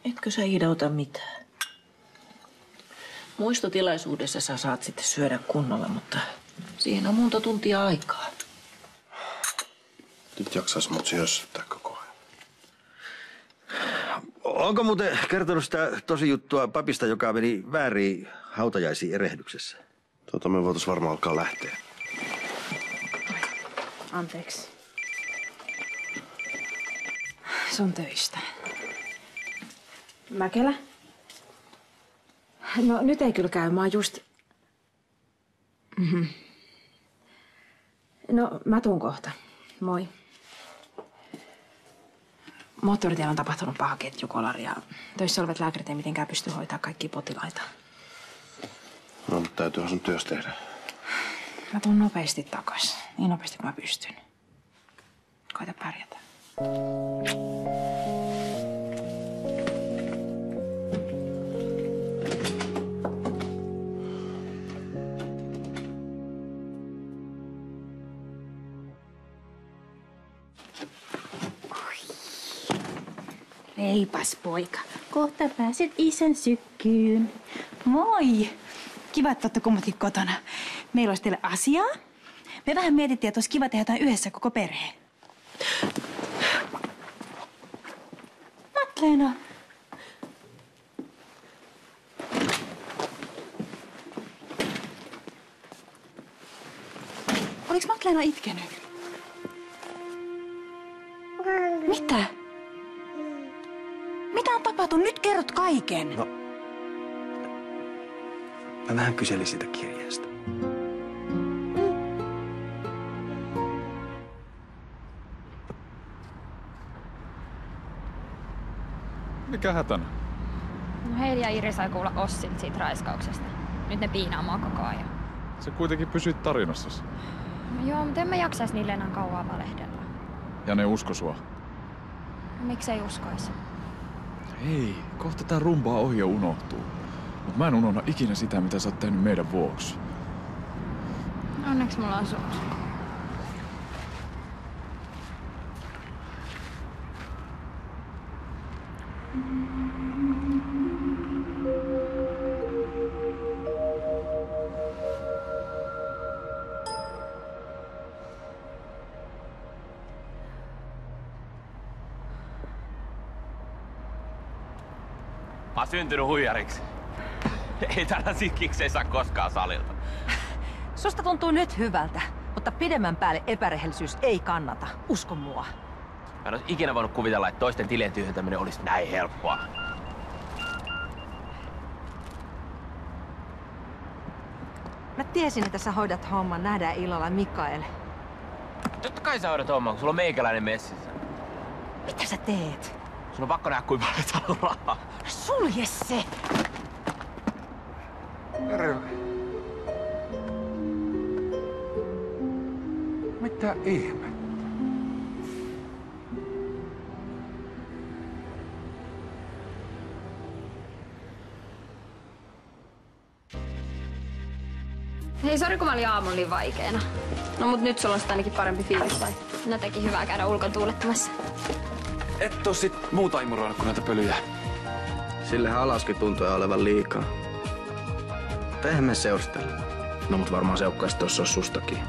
Etkö sä Iida ota mitään? Muistotilaisuudessa sä saat sitten syödä kunnolla, mutta siihen on monta tuntia aikaa. Nyt jaksais mut syössyttää koko ajan. Onko muuten kertonut sitä tosi juttua papista, joka meni väärin hautajaisiin erehdyksessä? Me voitais varmaan alkaa lähteä. Anteeksi. Sun töistä. Mäkelä? No nyt ei kyllä käy, mä oon just... No mä tuun kohta. Moi. Moottoritiellä on tapahtunut paha ketjukolari ja töissä olevat lääkärit ei mitenkään pysty hoitaa kaikkia potilaita. No, mutta täytyyhän sun työssä tehdä. Mä tuun nopeasti takas. Niin nopeasti kuin mä pystyn. Koita pärjätä. Eipäs poika, kohta pääset isän sykkyyn. Moi! Kiva, että olette kummatkin kotona. Meillä olisi teille asiaa. Me vähän mietittiin, että olisi kiva tehdä jotain yhdessä koko perhe. Matleena! Oliko Matleena itkenyt? Mitä? Mitä on tapahtunut? Nyt kerrot kaiken. No, mä vähän kyselin siitä kirjeestä. Mikä hätänä? No Heidi ja Iri sai kuulla Ossilta siitä raiskauksesta. Nyt ne piinaa mua koko ajan. Se kuitenkin pysyt tarinassasi. No joo, mutta en mä jaksais niille enää kauaa valehdella. Ja ne usko sua. No, miksei uskois? Hei, kohta tää rumbaa ohi ja unohtuu. Mut mä en unohda ikinä sitä, mitä sä oot tehnyt meidän vuoksi. Onneksi mulla on sut. Mä oon syntynyt huijariksi. Ei tällaisia kiksejä saa koskaan salilta. Susta tuntuu nyt hyvältä, mutta pidemmän päälle epärehellisyys ei kannata. Usko mua. Mä en ois ikinä voinut kuvitella, että toisten tilien tyhjentäminen olisi näin helppoa. Mä tiesin, että sä hoidat homman. Nähdään illalla, Mikael. Totta kai sä hoidat homman, kun sulla on meikäläinen messissä. Mitä sä teet? Sun on pakko nähdä, kuinka paljon täällä on rahaa. Sulje se! Terve. Mitä ihmettä? Hei, sori kun mä olin aamulla niin vaikeena. No mut nyt sulla on sit ainakin parempi fiilis vai? No teki hyvää käydä ulkon tuulettamassa. Et oo sit muuta imuroinut kuin näitä pölyjä. Sillehän alaskin tuntui olevan liikaa. Mutta eihän me seurustella. No mut varmaan seukkaisi tuossa olisi sustakin.